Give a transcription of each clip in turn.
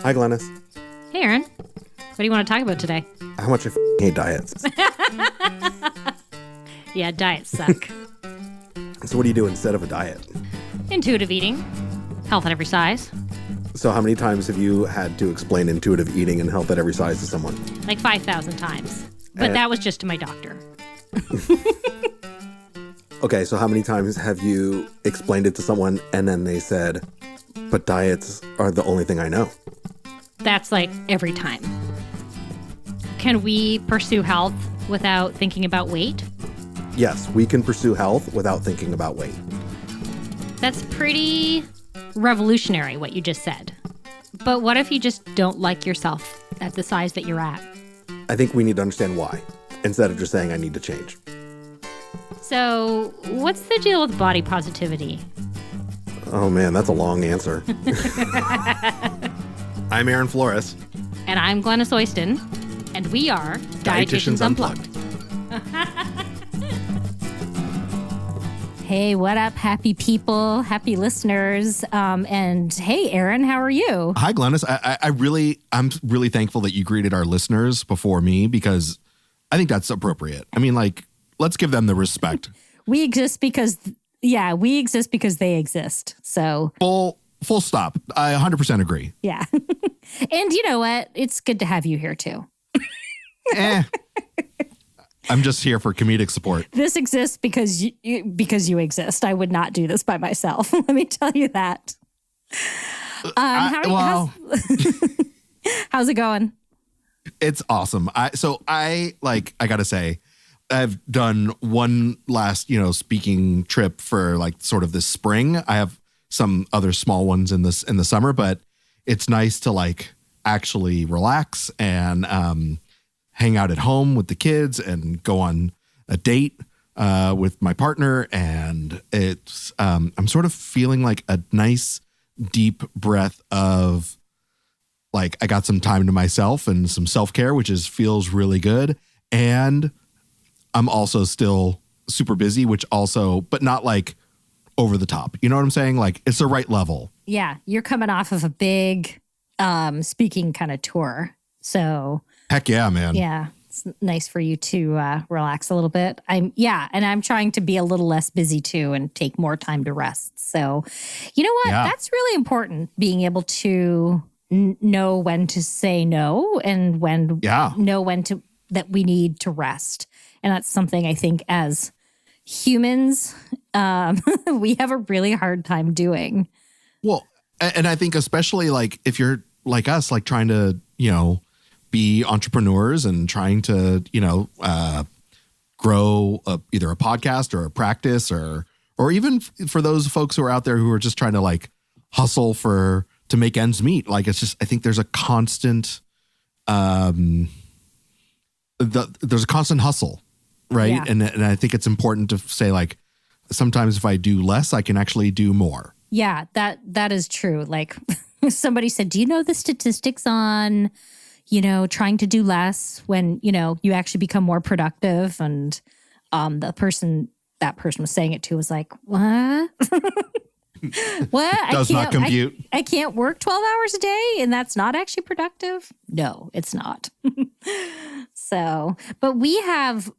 Hi, Glenys. Hey, Aaron. What do you want to talk about today? How much I hate diets. Yeah, diets suck. So what do you do instead of a diet? Intuitive eating. Health at every size. So how many times have you had to explain intuitive eating and health at every size to someone? Like 5,000 times. But that was just to my doctor. Okay, so how many times have you explained it to someone and then they said, but diets are the only thing I know? That's like every time. Can we pursue health without thinking about weight? Yes, we can pursue health without thinking about weight. That's pretty revolutionary, what you just said. But what if you just don't like yourself at the size that you're at? I think we need to understand why, instead of just saying I need to change. So, what's the deal with body positivity? Oh man, that's a long answer. I'm Aaron Flores. And I'm Glenys Oyston. And we are Dietitians Unplugged. Hey, what up, happy people, happy listeners. And hey, Aaron, how are you? Hi, Glenys. I'm really thankful that you greeted our listeners before me because I think that's appropriate. I mean, like, let's give them the respect. We exist because they exist. So full stop. I 100% agree. Yeah. And you know what? It's good to have you here too. I'm just here for comedic support. This exists because you exist. I would not do this by myself. Let me tell you that. How's it going? It's awesome. I gotta say, I've done one last, speaking trip for like sort of this spring. I have some other small ones in the summer, but it's nice to like actually relax and hang out at home with the kids and go on a date with my partner. And it's I'm sort of feeling like a nice deep breath of like I got some time to myself and some self-care, which feels really good. And I'm also still super busy, but not like over the top. You know what I'm saying? Like it's the right level. Yeah. You're coming off of a big speaking kind of tour. So heck yeah, man. Yeah. It's nice for you to relax a little bit. And I'm trying to be a little less busy too and take more time to rest. So you know what? Yeah. That's really important, being able to know when to say no and know when that we need to rest. And that's something I think as humans, we have a really hard time doing. Well, and I think especially like if you're like us, like trying to, be entrepreneurs and trying to, grow either a podcast or a practice or even for those folks who are out there who are just trying to like hustle to make ends meet. Like it's just, I think there's a constant, there's a constant hustle. Right. Yeah. And I think it's important to say like, sometimes if I do less, I can actually do more. Yeah, that is true. Like somebody said, do you know the statistics on, trying to do less when, you actually become more productive? And that person was saying it to was like, what? What? Does not compute. I can't work 12 hours a day and that's not actually productive? No, it's not. So, but we have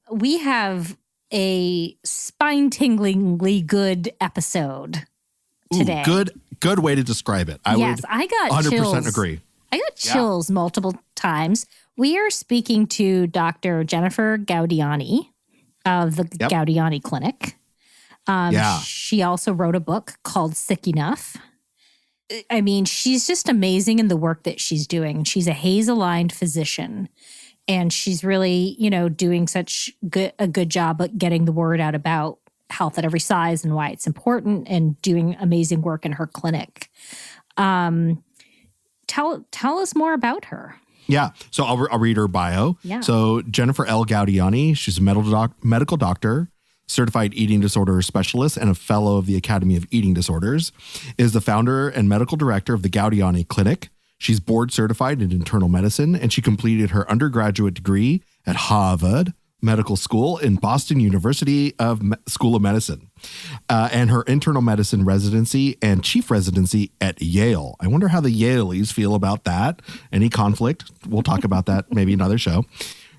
a spine-tinglingly good episode today. Ooh, good way to describe it. I got 100% chills. Agree. I got chills multiple times. We are speaking to Dr. Jennifer Gaudiani of the Gaudiani Clinic. She also wrote a book called Sick Enough. I mean, she's just amazing in the work that she's doing. She's a HAES-aligned physician, and she's really, doing such a good job at getting the word out about health at every size and why it's important, and doing amazing work in her clinic. Tell us more about her. Yeah. So I'll read her bio. Yeah. So Jennifer L. Gaudiani, she's a medical doctor, certified eating disorder specialist, and a fellow of the Academy of Eating Disorders, is the founder and medical director of the Gaudiani Clinic. She's board certified in internal medicine, and she completed her undergraduate degree at Harvard, Medical School in Boston University School of Medicine, and her internal medicine residency and chief residency at Yale. I wonder how the Yaleys feel about that. Any conflict? We'll talk about that maybe another show.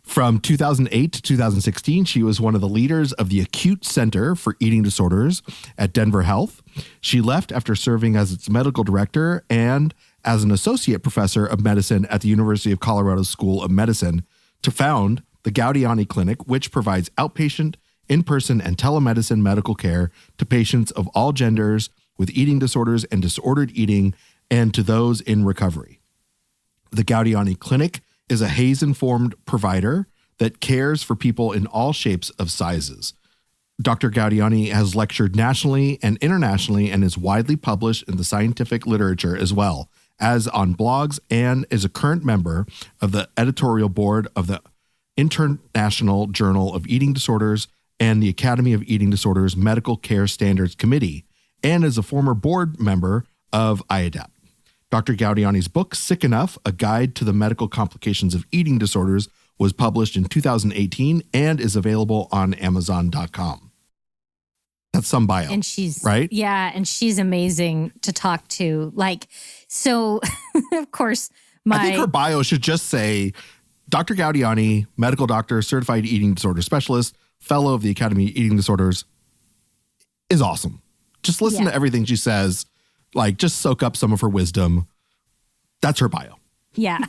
From 2008 to 2016, she was one of the leaders of the Acute Center for Eating Disorders at Denver Health. She left after serving as its medical director and as an associate professor of medicine at the University of Colorado School of Medicine to found the Gaudiani Clinic, which provides outpatient, in-person, and telemedicine medical care to patients of all genders with eating disorders and disordered eating, and to those in recovery. The Gaudiani Clinic is a HAES-informed provider that cares for people in all shapes of sizes. Dr. Gaudiani has lectured nationally and internationally and is widely published in the scientific literature as well as on blogs, and is a current member of the editorial board of the International Journal of Eating Disorders and the Academy of Eating Disorders Medical Care Standards Committee, and is a former board member of IADAP. Dr. Gaudiani's book, Sick Enough, A Guide to the Medical Complications of Eating Disorders, was published in 2018 and is available on Amazon.com. That's some bio. And she's, right? Yeah, and she's amazing to talk to. Like, so, of course, I think her bio should just say, Dr. Gaudiani, medical doctor, certified eating disorder specialist, fellow of the Academy of Eating Disorders, is awesome. Just listen to everything she says. Like, just soak up some of her wisdom. That's her bio. Yeah.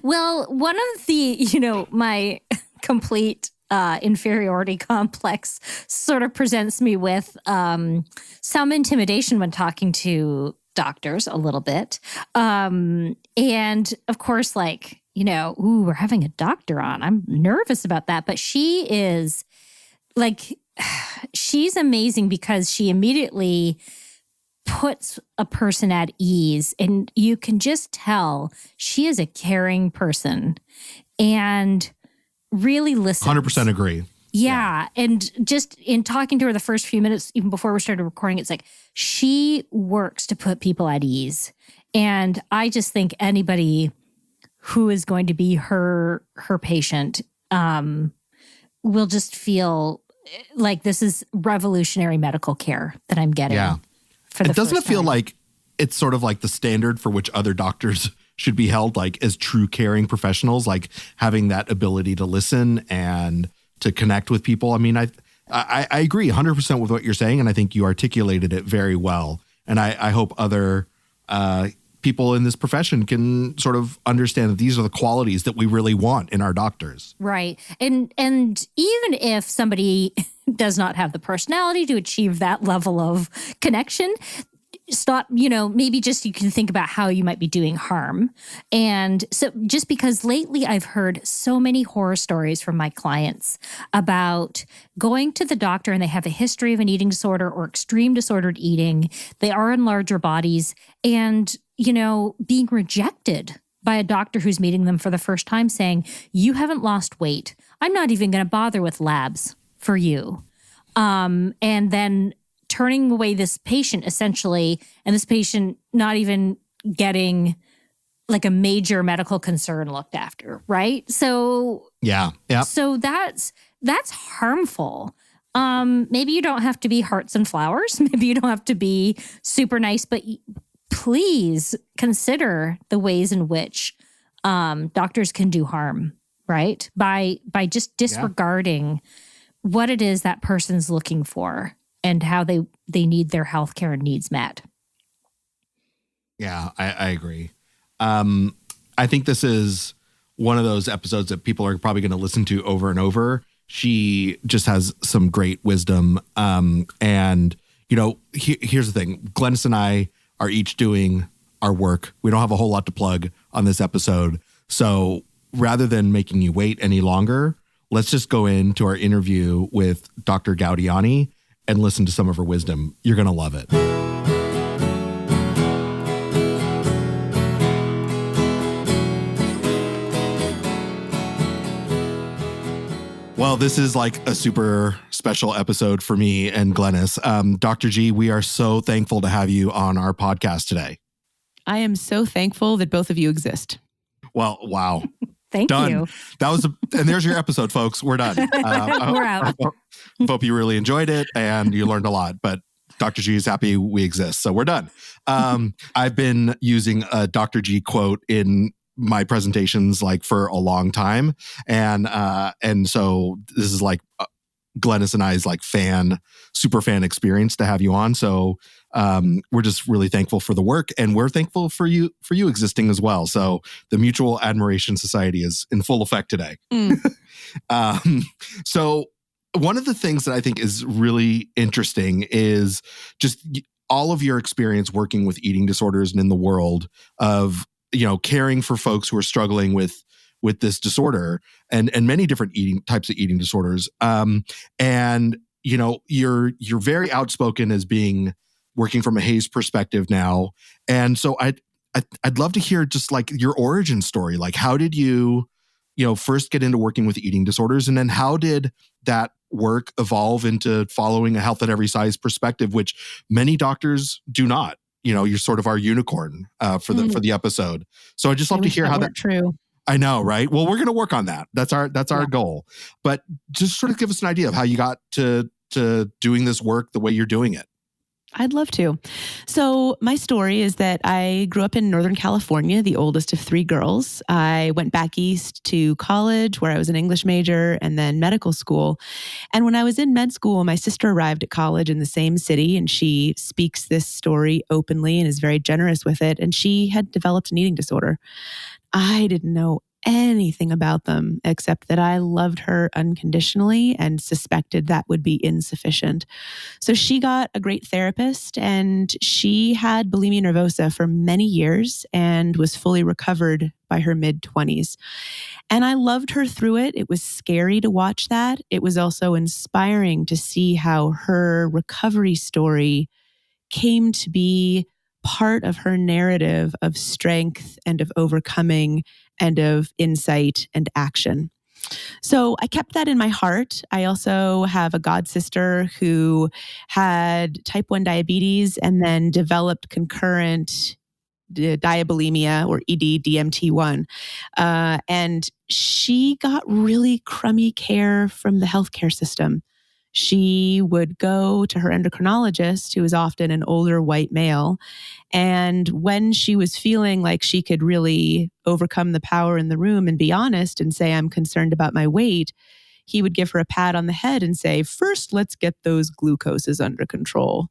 Well, one of the, my complete inferiority complex sort of presents me with some intimidation when talking to doctors a little bit. And of course, like, we're having a doctor on. I'm nervous about that. But she is like, she's amazing because she immediately puts a person at ease. And you can just tell she is a caring person and really listens. 100% agree. Yeah. And just in talking to her the first few minutes, even before we started recording, it's like she works to put people at ease. And I just think anybody who is going to be her patient will just feel like this is revolutionary medical care that I'm getting. Yeah. Doesn't it feel like it's sort of like the standard for which other doctors should be held, like as true caring professionals, like having that ability to listen and to connect with people? I mean, I agree 100% with what you're saying, and I think you articulated it very well. And I hope other people in this profession can sort of understand that these are the qualities that we really want in our doctors. Right. And even if somebody does not have the personality to achieve that level of connection, stop, maybe just you can think about how you might be doing harm. And so just because lately I've heard so many horror stories from my clients about going to the doctor and they have a history of an eating disorder or extreme disordered eating. They are in larger bodies and, being rejected by a doctor who's meeting them for the first time saying, you haven't lost weight. I'm not even going to bother with labs for you. And then turning away this patient essentially, and this patient not even getting like a major medical concern looked after, right? So yeah. So that's harmful. Maybe you don't have to be hearts and flowers. Maybe you don't have to be super nice, but please consider the ways in which doctors can do harm, right? By just disregarding what it is that person's looking for and how they need their healthcare needs met. Yeah, I agree. I think this is one of those episodes that people are probably going to listen to over and over. She just has some great wisdom. And, here's the thing. Glenys and I are each doing our work. We don't have a whole lot to plug on this episode. So rather than making you wait any longer, let's just go into our interview with Dr. Gaudiani and listen to some of her wisdom. You're going to love it. Well, this is like a super special episode for me and Glenys. Dr. G, we are so thankful to have you on our podcast today. I am so thankful that both of you exist. Well, wow. Thank Done. you. And there's your episode, folks. We're done. We're out. I hope you really enjoyed it and you learned a lot, but Dr. G is happy we exist. So we're done. I've been using a Dr. G quote in my presentations like for a long time. And so this is like Glenys and I's like super fan experience to have you on. So we're just really thankful for the work, and we're thankful for you existing as well. So the Mutual Admiration Society is in full effect today. So one of the things that I think is really interesting is just all of your experience working with eating disorders and in the world of, caring for folks who are struggling with this disorder and many different types of eating disorders. And you're very outspoken as being working from a HAES perspective now. And so I'd love to hear just like your origin story. Like, how did you first get into working with eating disorders? And then how did that work evolve into following a health at every size perspective, which many doctors do not? You're sort of our unicorn for the episode. So I'd just love to hear how that. True. I know, right? Well, we're going to work on that. That's our goal. But just sort of give us an idea of how you got to doing this work the way you're doing it. I'd love to. So my story is that I grew up in Northern California, the oldest of three girls. I went back east to college where I was an English major and then medical school. And when I was in med school, my sister arrived at college in the same city, and she speaks this story openly and is very generous with it. And she had developed an eating disorder. I didn't know anything about them except that I loved her unconditionally and suspected that would be insufficient. So she got a great therapist, and she had bulimia nervosa for many years and was fully recovered by her mid-20s. And I loved her through it. It was scary to watch that. It was also inspiring to see how her recovery story came to be part of her narrative of strength and of overcoming and of insight and action. So I kept that in my heart. I also have a god sister who had type 1 diabetes and then developed concurrent diabulimia or ED-DMT1. And she got really crummy care from the healthcare system. She would go to her endocrinologist, who was often an older white male. And when she was feeling like she could really overcome the power in the room and be honest and say, I'm concerned about my weight, he would give her a pat on the head and say, first, let's get those glucoses under control.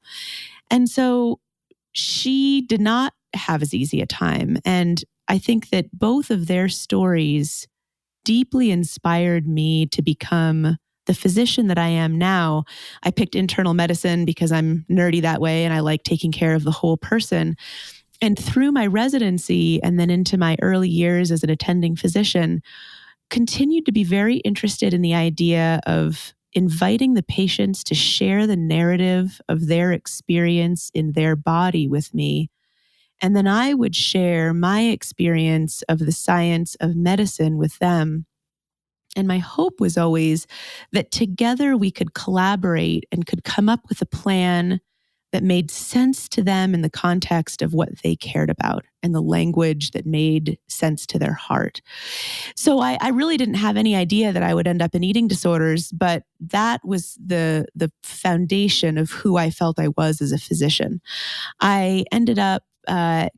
And so she did not have as easy a time. And I think that both of their stories deeply inspired me to become the physician that I am now. I picked internal medicine because I'm nerdy that way and I like taking care of the whole person. And through my residency and then into my early years as an attending physician, continued to be very interested in the idea of inviting the patients to share the narrative of their experience in their body with me. And then I would share my experience of the science of medicine with them. And my hope was always that together we could collaborate and could come up with a plan that made sense to them in the context of what they cared about and the language that made sense to their heart. So I really didn't have any idea that I would end up in eating disorders, but that was the foundation of who I felt I was as a physician. I ended up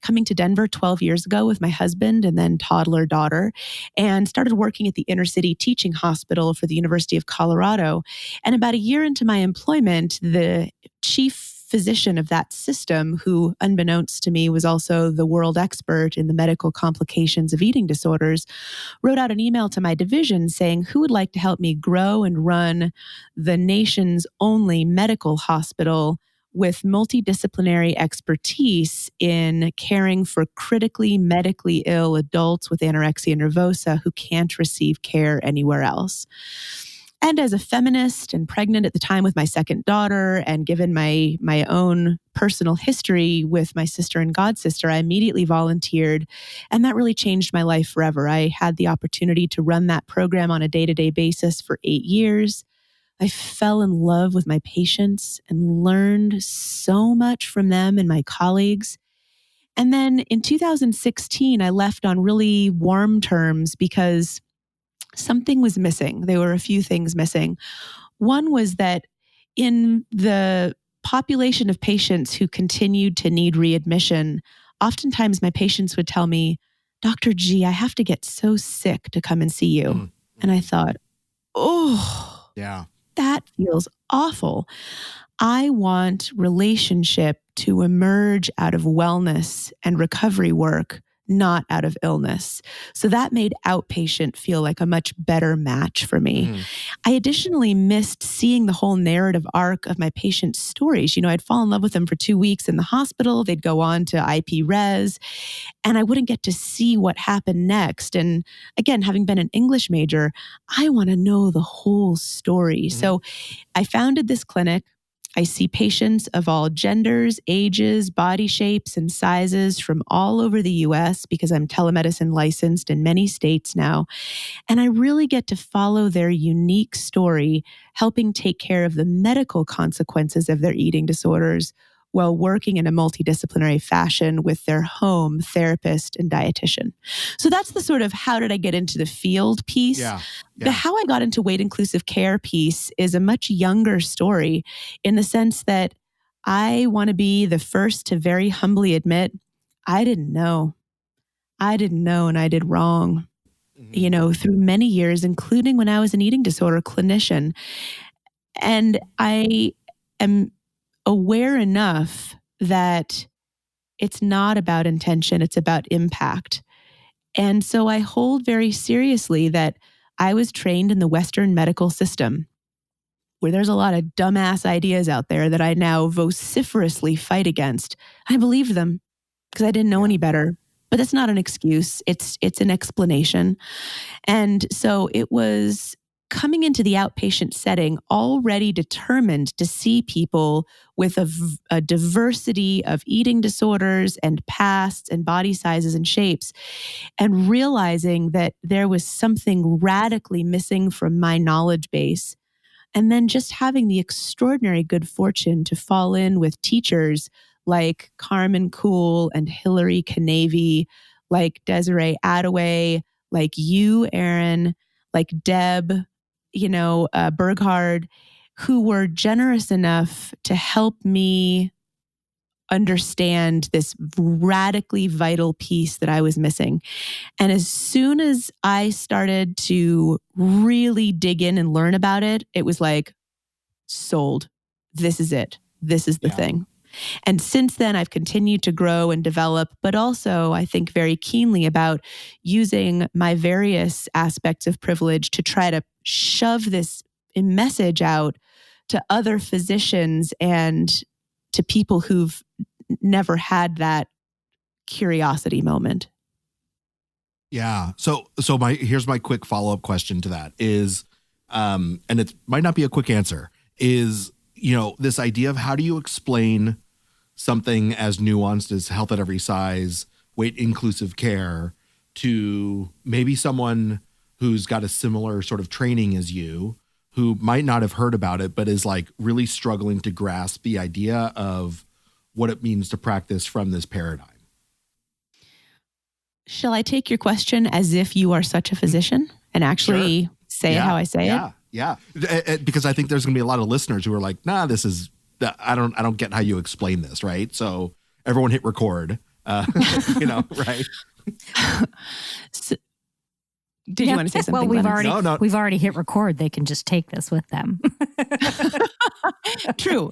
coming to Denver 12 years ago with my husband and then toddler daughter, and started working at the inner city teaching hospital for the University of Colorado. And about a year into my employment, the chief physician of that system, who unbeknownst to me was also the world expert in the medical complications of eating disorders, wrote out an email to my division saying, who would like to help me grow and run the nation's only medical hospital with multidisciplinary expertise in caring for critically medically ill adults with anorexia nervosa who can't receive care anywhere else. And as a feminist and pregnant at the time with my second daughter, and given my own personal history with my sister and god sister, I immediately volunteered. And that really changed my life forever. I had the opportunity to run that program on a day-to-day basis for 8 years. I fell in love with my patients and learned so much from them and my colleagues. And then in 2016, I left on really warm terms because something was missing. There were a few things missing. One was that in the population of patients who continued to need readmission, oftentimes my patients would tell me, Dr. G, I have to get so sick to come and see you. Mm-hmm. And I thought, oh, yeah, that feels awful. I want relationship to emerge out of wellness and recovery work, not out of illness. So that made outpatient feel like a much better match for me. Mm. I additionally missed seeing the whole narrative arc of my patients' stories. I'd fall in love with them for 2 weeks in the hospital. They'd go on to IP res, and I wouldn't get to see what happened next. And again, having been an English major, I want to know the whole story. Mm. So I founded this clinic. I see patients of all genders, ages, body shapes, and sizes from all over the US because I'm telemedicine licensed in many states now. And I really get to follow their unique story, helping take care of the medical consequences of their eating disorders while working in a multidisciplinary fashion with their home therapist and dietitian. So that's the sort of how did I get into the field piece. Yeah. The how I got into weight inclusive care piece is a much younger story in the sense that I want to be the first to very humbly admit, I didn't know and I did wrong, through many years, including when I was an eating disorder clinician. And I am aware enough that it's not about intention, it's about impact. And so I hold very seriously that I was trained in the Western medical system, where there's a lot of dumbass ideas out there that I now vociferously fight against. I believed them because I didn't know any better. But that's not an excuse. It's an explanation. And so it was coming into the outpatient setting already determined to see people with a diversity of eating disorders and pasts and body sizes and shapes, and realizing that there was something radically missing from my knowledge base. And then just having the extraordinary good fortune to fall in with teachers like Carmen Kuhl and Hillary Canavy, like Desiree Attaway, like you, Aaron, like Deb, Berghard, who were generous enough to help me understand this radically vital piece that I was missing. And as soon as I started to really dig in and learn about it, it was like, sold. This is it. This is the thing. And since then, I've continued to grow and develop, but also I think very keenly about using my various aspects of privilege to try to shove this message out to other physicians and to people who've never had that curiosity moment. Yeah. So here's my quick follow-up question to that is, and it might not be a quick answer, is, this idea of how do you explain something as nuanced as health at every size, weight inclusive care to maybe someone who's got a similar sort of training as you, who might not have heard about it, but is like really struggling to grasp the idea of what it means to practice from this paradigm. Shall I take your question as if you are such a physician and actually say it how I say it? Yeah. Because I think there's going to be a lot of listeners who are like, nah, I don't get how you explain this, right? So everyone hit record, right? So, did you want to say something? Well, we've already hit record. They can just take this with them. True.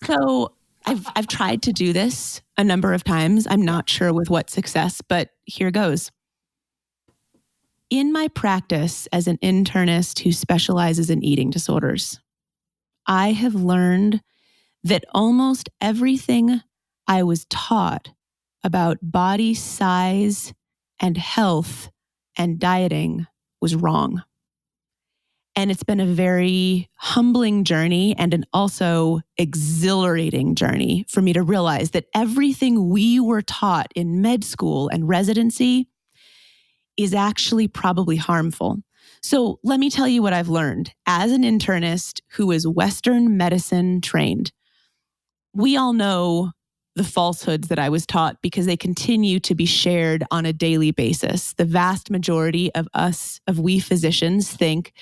So I've tried to do this a number of times. I'm not sure with what success, but here goes. In my practice as an internist who specializes in eating disorders, I have learned that almost everything I was taught about body size and health and dieting was wrong. And it's been a very humbling journey and an also exhilarating journey for me to realize that everything we were taught in med school and residency is actually probably harmful. So let me tell you what I've learned as an internist who is Western medicine trained. We all know the falsehoods that I was taught because they continue to be shared on a daily basis. The vast majority of we physicians think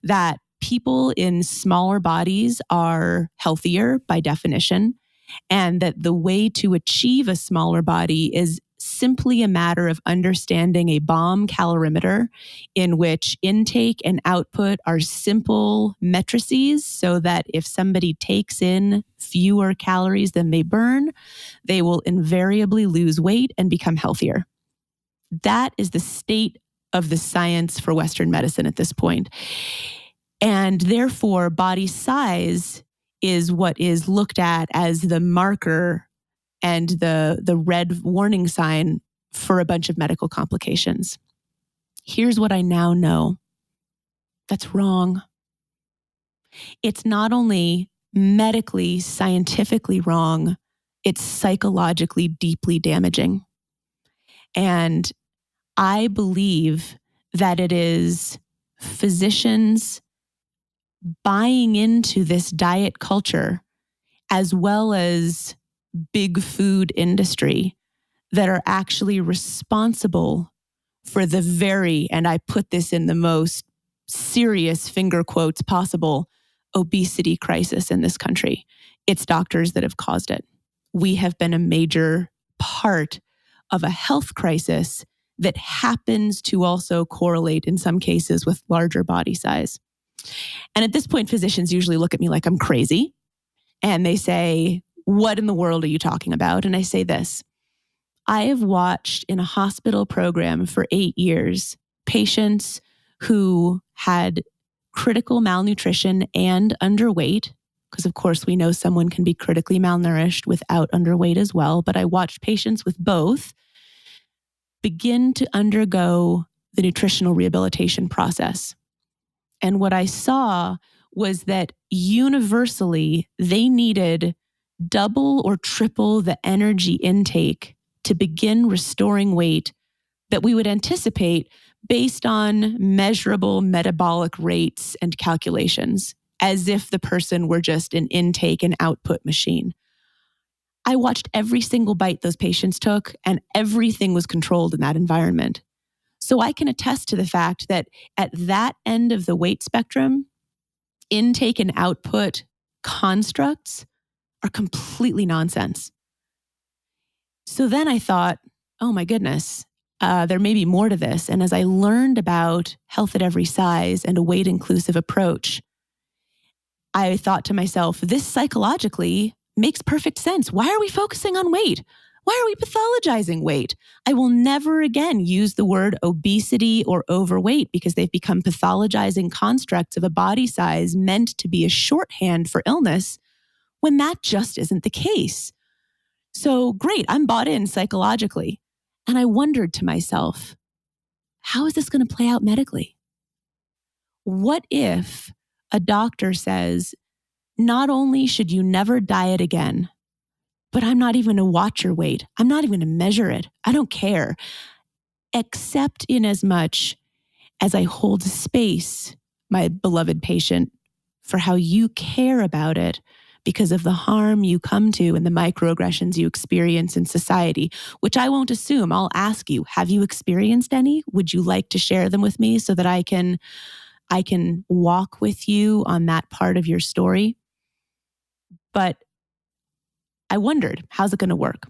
that people in smaller bodies are healthier by definition, and that the way to achieve a smaller body is simply a matter of understanding a bomb calorimeter in which intake and output are simple matrices, so that if somebody takes in fewer calories than they burn, they will invariably lose weight and become healthier. That is the state of the science for Western medicine at this point. And therefore, body size is what is looked at as the marker and the red warning sign for a bunch of medical complications. Here's what I now know. That's wrong. It's not only medically, scientifically wrong, it's psychologically deeply damaging. And I believe that it is physicians buying into this diet culture, as well as big food industry, that are actually responsible for the very, and I put this in the most serious finger quotes possible, obesity crisis in this country. It's doctors that have caused it. We have been a major part of a health crisis that happens to also correlate in some cases with larger body size. And at this point, physicians usually look at me like I'm crazy. And they say, what in the world are you talking about? And I say this: I have watched in a hospital program for 8 years patients who had critical malnutrition and underweight, because of course we know someone can be critically malnourished without underweight as well. But I watched patients with both begin to undergo the nutritional rehabilitation process. And what I saw was that universally they needed double or triple the energy intake to begin restoring weight that we would anticipate based on measurable metabolic rates and calculations, as if the person were just an intake and output machine. I watched every single bite those patients took, and everything was controlled in that environment. So I can attest to the fact that at that end of the weight spectrum, intake and output constructs are completely nonsense. So then I thought, oh my goodness, there may be more to this. And as I learned about health at every size and a weight-inclusive approach, I thought to myself, this psychologically makes perfect sense. Why are we focusing on weight? Why are we pathologizing weight? I will never again use the word obesity or overweight, because they've become pathologizing constructs of a body size meant to be a shorthand for illness, when that just isn't the case. So great, I'm bought in psychologically. And I wondered to myself, how is this going to play out medically? What if a doctor says, not only should you never diet again, but I'm not even going to watch your weight. I'm not even going to measure it. I don't care. Except in as much as I hold space, my beloved patient, for how you care about it because of the harm you come to and the microaggressions you experience in society, which I won't assume. I'll ask you, have you experienced any? Would you like to share them with me so that I can walk with you on that part of your story? But I wondered, how's it going to work?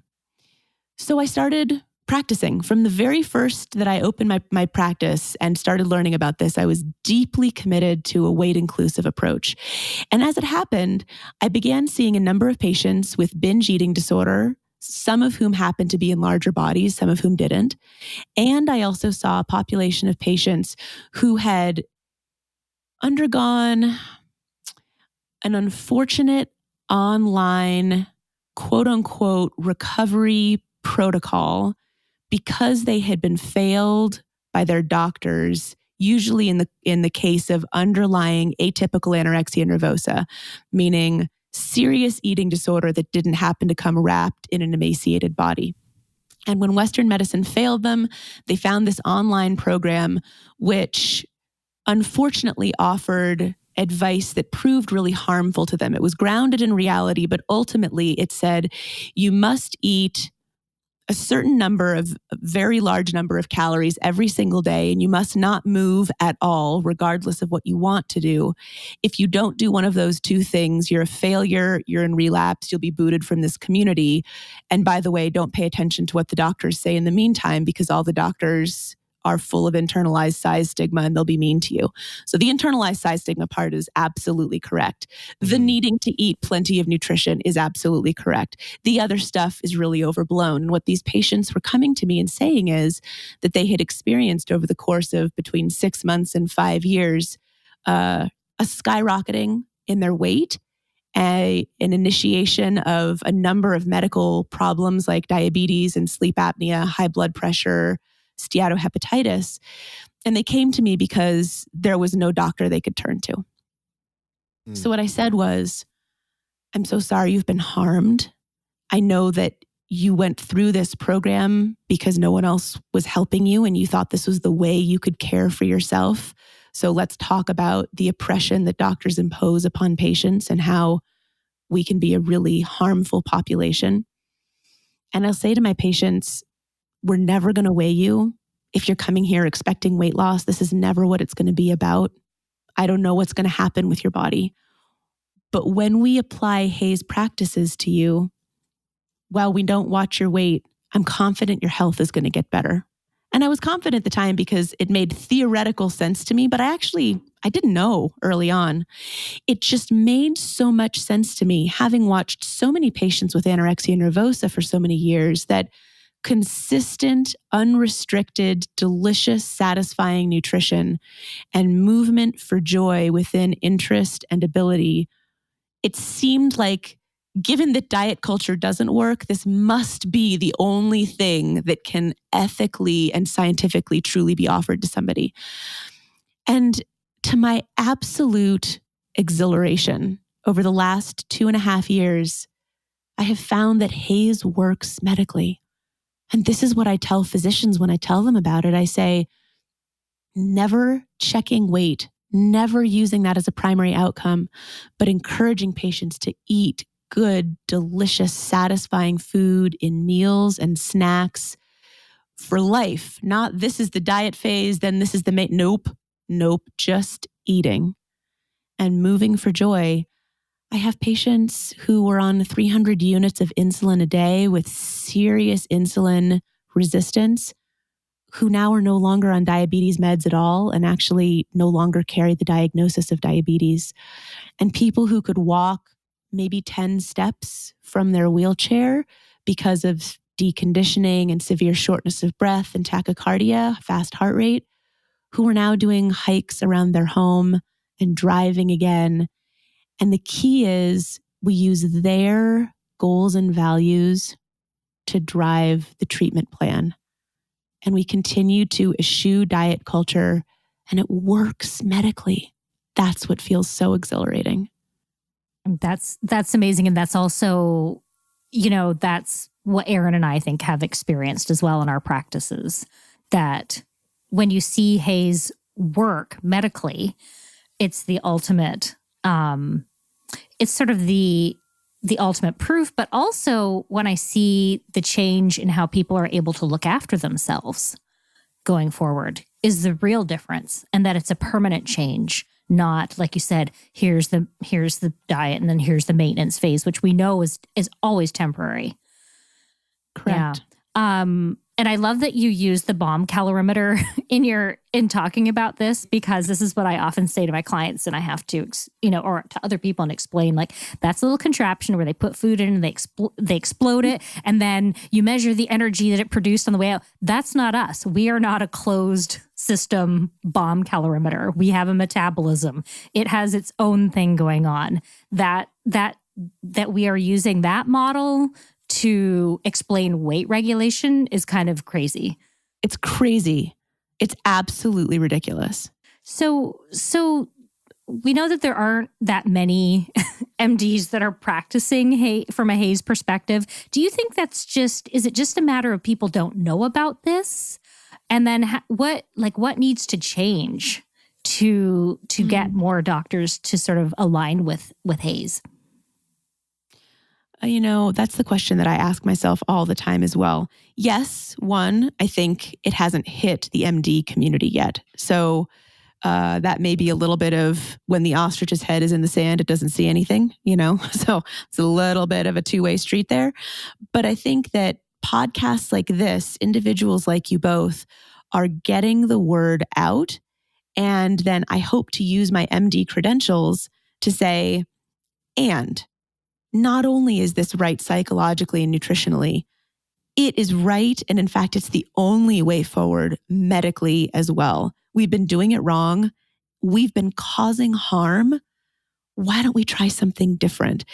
So I started practicing. From the very first that I opened my practice and started learning about this, I was deeply committed to a weight-inclusive approach. And as it happened, I began seeing a number of patients with binge eating disorder, some of whom happened to be in larger bodies, some of whom didn't. And I also saw a population of patients who had undergone an unfortunate online quote unquote recovery protocol because they had been failed by their doctors, usually in the case of underlying atypical anorexia nervosa, meaning serious eating disorder that didn't happen to come wrapped in an emaciated body. And when Western medicine failed them, they found this online program which unfortunately offered advice that proved really harmful to them. It was grounded in reality, but ultimately it said, you must eat a certain number of, a very large number of calories every single day, and you must not move at all, regardless of what you want to do. If you don't do one of those two things, you're a failure, you're in relapse, you'll be booted from this community. And by the way, don't pay attention to what the doctors say in the meantime, because all the doctors are full of internalized size stigma and they'll be mean to you. So the internalized size stigma part is absolutely correct. The needing to eat plenty of nutrition is absolutely correct. The other stuff is really overblown. And what these patients were coming to me and saying is that they had experienced over the course of between 6 months and 5 years, a skyrocketing in their weight, an initiation of a number of medical problems like diabetes and sleep apnea, high blood pressure, steatohepatitis. And they came to me because there was no doctor they could turn to. So what I said was, I'm so sorry you've been harmed. I know that you went through this program because no one else was helping you and you thought this was the way you could care for yourself. So let's talk about the oppression that doctors impose upon patients and how we can be a really harmful population. And I'll say to my patients, we're never going to weigh you. If you're coming here expecting weight loss, this is never what it's going to be about. I don't know what's going to happen with your body. But when we apply HAES practices to you, while we don't watch your weight, I'm confident your health is going to get better. And I was confident at the time because it made theoretical sense to me, but I didn't know early on. It just made so much sense to me, having watched so many patients with anorexia nervosa for so many years, that consistent, unrestricted, delicious, satisfying nutrition and movement for joy within interest and ability, it seemed like, given that diet culture doesn't work, this must be the only thing that can ethically and scientifically truly be offered to somebody. And to my absolute exhilaration, over the last 2.5 years, I have found that HAES works medically. And this is what I tell physicians when I tell them about it. I say, never checking weight, never using that as a primary outcome, but encouraging patients to eat good, delicious, satisfying food in meals and snacks for life. Not this is the diet phase, then this is the Nope, just eating and moving for joy. I have patients who were on 300 units of insulin a day with serious insulin resistance, who now are no longer on diabetes meds at all and actually no longer carry the diagnosis of diabetes. And people who could walk maybe 10 steps from their wheelchair because of deconditioning and severe shortness of breath and tachycardia, fast heart rate, who are now doing hikes around their home and driving again. And the key is we use their goals and values to drive the treatment plan. And we continue to eschew diet culture, and it works medically. That's what feels so exhilarating. That's amazing. And that's also, that's what Erin and I think have experienced as well in our practices, that when you see HAES work medically, it's the ultimate, it's sort of the ultimate proof, but also when I see the change in how people are able to look after themselves going forward is the real difference, and that it's a permanent change, not like you said, here's the diet and then here's the maintenance phase, which we know is always temporary. Correct. Yeah. And I love that you use the BOM calorimeter in talking about this, because this is what I often say to my clients, and I have to, or to other people, and explain, like, that's a little contraption where they put food in and they explode it, and then you measure the energy that it produced on the way out. That's not us. We are not a closed system BOM calorimeter. We have a metabolism. It has its own thing going on. That we are using that model to explain weight regulation is kind of crazy. It's crazy. It's absolutely ridiculous. So we know that there aren't that many MDs that are practicing from a HAES perspective. Do you think is it just a matter of people don't know about this? And then what needs to change to get more doctors to sort of align with HAES? That's the question that I ask myself all the time as well. Yes, one, I think it hasn't hit the MD community yet. So that may be a little bit of when the ostrich's head is in the sand, it doesn't see anything, So it's a little bit of a two-way street there. But I think that podcasts like this, individuals like you both, are getting the word out. And then I hope to use my MD credentials to say, and not only is this right psychologically and nutritionally, it is right. And in fact, it's the only way forward medically as well. We've been doing it wrong. We've been causing harm. Why don't we try something different?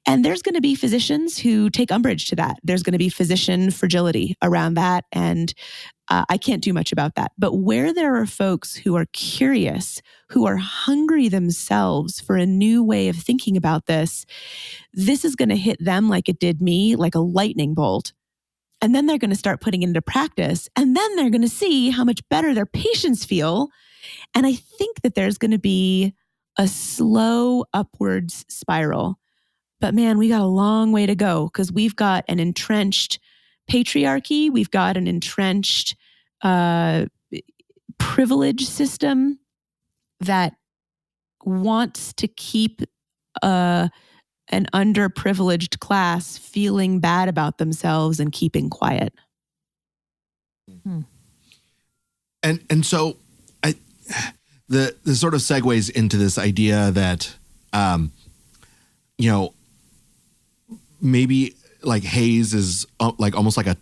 And there's going to be physicians who take umbrage to that. There's going to be physician fragility around that. And I can't do much about that. But where there are folks who are curious, who are hungry themselves for a new way of thinking about this is going to hit them like it did me, like a lightning bolt. And then they're going to start putting it into practice. And then they're going to see how much better their patients feel. And I think that there's going to be a slow upwards spiral. But man, we got a long way to go because we've got an entrenched patriarchy. We've got an entrenched privilege system that wants to keep an underprivileged class feeling bad about themselves and keeping quiet. And so the sort of segues into this idea that, maybe like HAES is like almost like a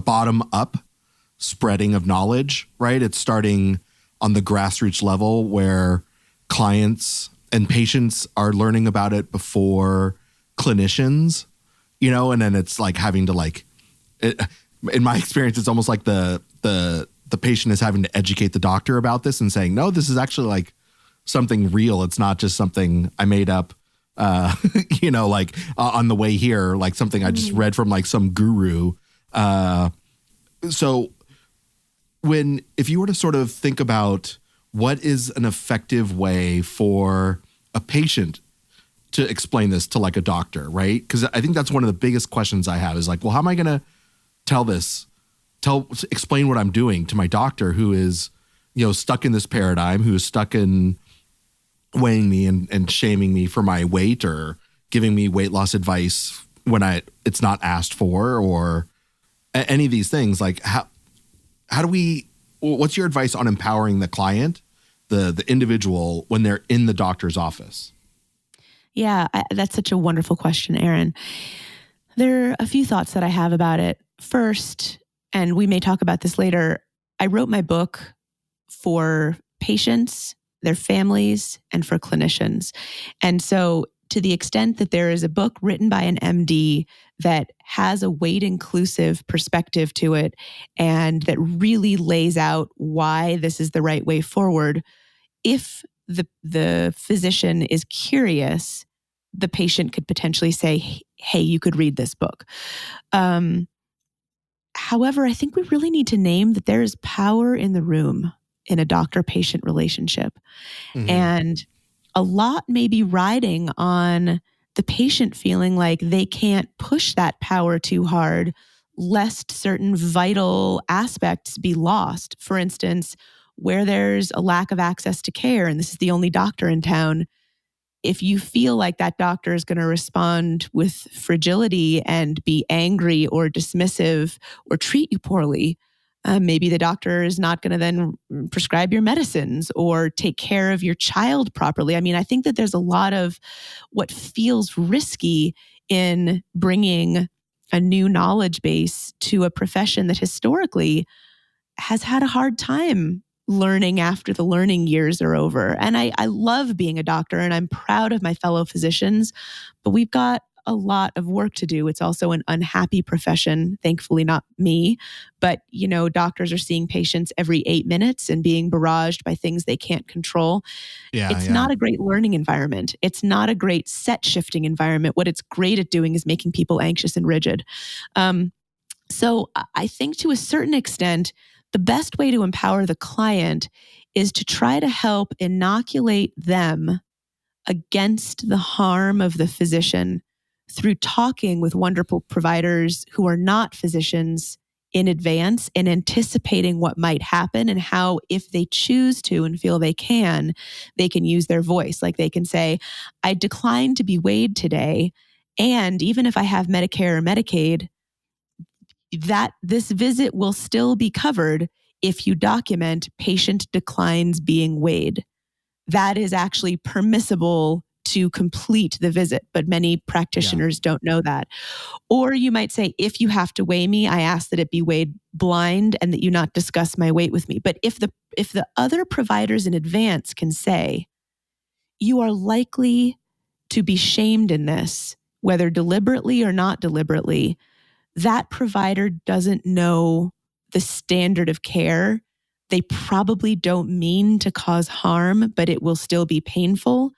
bottom up spreading of knowledge, right? It's starting on the grassroots level where clients and patients are learning about it before clinicians, and then it's like having to in my experience, it's almost like the patient is having to educate the doctor about this and saying, no, this is actually like something real. It's not just something I made up, on the way here, like something I just read from like some guru. So if you were to sort of think about what is an effective way for a patient to explain this to like a doctor, right? Because I think that's one of the biggest questions I have is like, well, how am I going to explain what I'm doing to my doctor who is, stuck in this paradigm, who is stuck in weighing me and shaming me for my weight or giving me weight loss advice when it's not asked for or any of these things. Like how do what's your advice on empowering the client, the individual when they're in the doctor's office? Yeah, that's such a wonderful question, Aaron. There are a few thoughts that I have about it. First, and we may talk about this later, I wrote my book for patients, their families, and for clinicians. And so to the extent that there is a book written by an MD that has a weight-inclusive perspective to it and that really lays out why this is the right way forward, if the physician is curious, the patient could potentially say, hey, you could read this book. However, I think we really need to name that there is power in the room in a doctor-patient relationship. Mm-hmm. And a lot may be riding on the patient feeling like they can't push that power too hard, lest certain vital aspects be lost. For instance, where there's a lack of access to care, and this is the only doctor in town, if you feel like that doctor is going to respond with fragility and be angry or dismissive or treat you poorly, maybe the doctor is not going to then prescribe your medicines or take care of your child properly. I mean, I think that there's a lot of what feels risky in bringing a new knowledge base to a profession that historically has had a hard time learning after the learning years are over. And I love being a doctor and I'm proud of my fellow physicians, but we've got a lot of work to do. It's also an unhappy profession, thankfully not me, but doctors are seeing patients every 8 minutes and being barraged by things they can't control. It's not a great learning environment. It's not a great set shifting environment. What it's great at doing is making people anxious and rigid. So I think to a certain extent, the best way to empower the client is to try to help inoculate them against the harm of the physician through talking with wonderful providers who are not physicians in advance and anticipating what might happen and how, if they choose to and feel they can use their voice. Like they can say, I decline to be weighed today. And even if I have Medicare or Medicaid, that this visit will still be covered if you document patient declines being weighed. That is actually permissible to complete the visit, but many practitioners don't know that. Or you might say, if you have to weigh me, I ask that it be weighed blind and that you not discuss my weight with me. But if the other providers in advance can say, you are likely to be shamed in this, whether deliberately or not deliberately, that provider doesn't know the standard of care. They probably don't mean to cause harm, but it will still be painful.